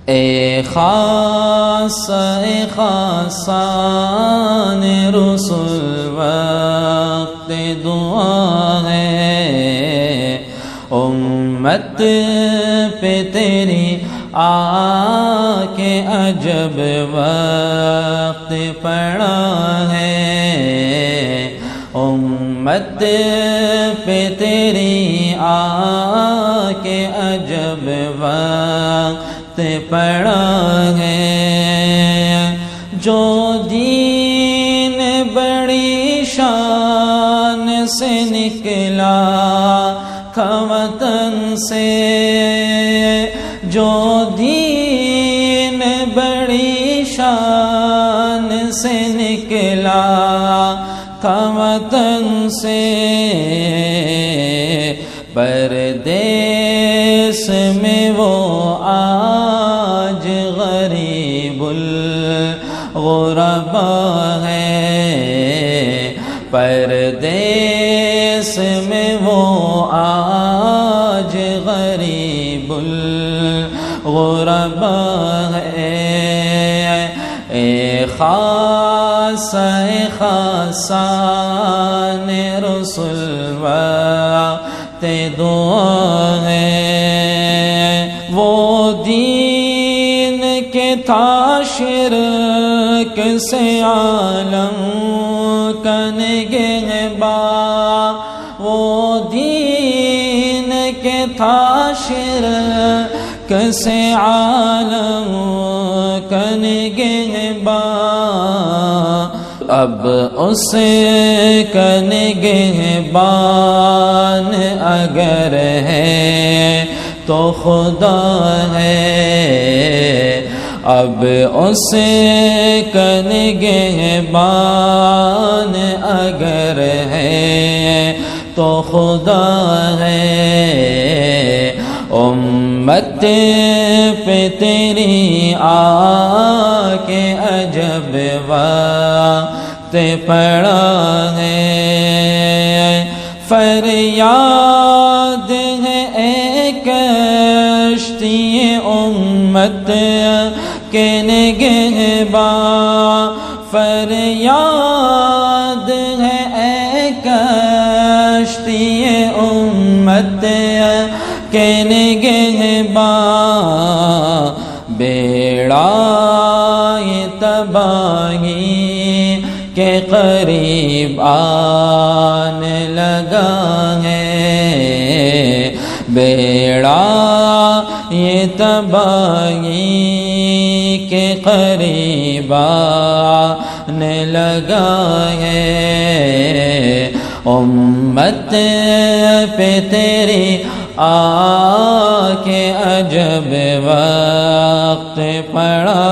اے خاصان رسول وقت دعا ہے، امت پہ تیری آ کے عجب وقت پڑا ہے، امت پہ تیری آ کے عجب وقت پڑا ہے، جو دین بڑی شان سے نکلا وطن سے، جو دین بڑی شان سے نکلا وطن سے، پردیس میں وہ آج غریب الغربا ہے، پردیس میں وہ آج غریب الغربا ہے، اے خاصان رسول وقت دعا ہے، وہ دین کے تھا شرک سے عالم کا نگہباں، وہ دین کے تھا شرک سے عالم کا نگہباں، اب اس کا نگہبان اگر ہے تو خدا ہے، اب اس کا نگہبان اگر ہے تو خدا ہے، امت پہ تیری آ کے عجب وقت پڑا ہے، فریاد ہے اے کشتی امت کے نگہباں، فریاد ہے اے کشتی امت کے نگہباں، بیڑا تباہی کے قریب آنے لگا ہے، بیڑا یہ تباہی کے قریب آنے لگا ہے، امت پہ تیری آ کے عجب وقت پڑا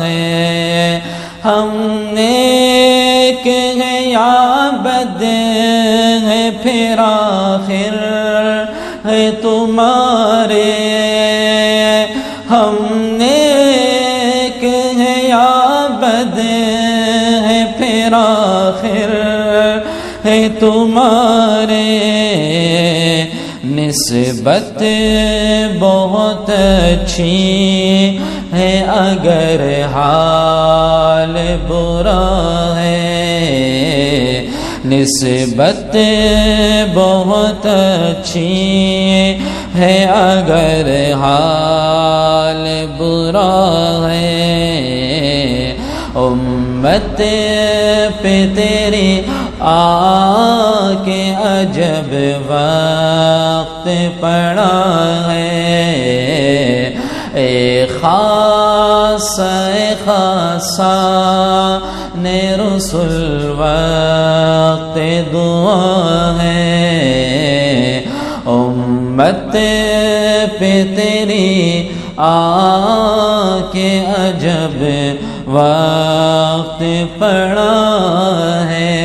ہے، ہم نیک ہیں یا بد ہیں پھر آخر ہے تمہارے، ہم نیک ہیں یا بد ہیں پھر آخر ہے تمہارے، نسبت بہت اچھی ہے اگر حال برا ہے، نسبت بہت اچھی ہے اگر حال برا ہے، امت پہ تیری آ کے عجب وقت پڑا ہے، اے خاصان رسول وقت دعا ہے، امت پہ تیری آ کے عجب وقت پڑا ہے۔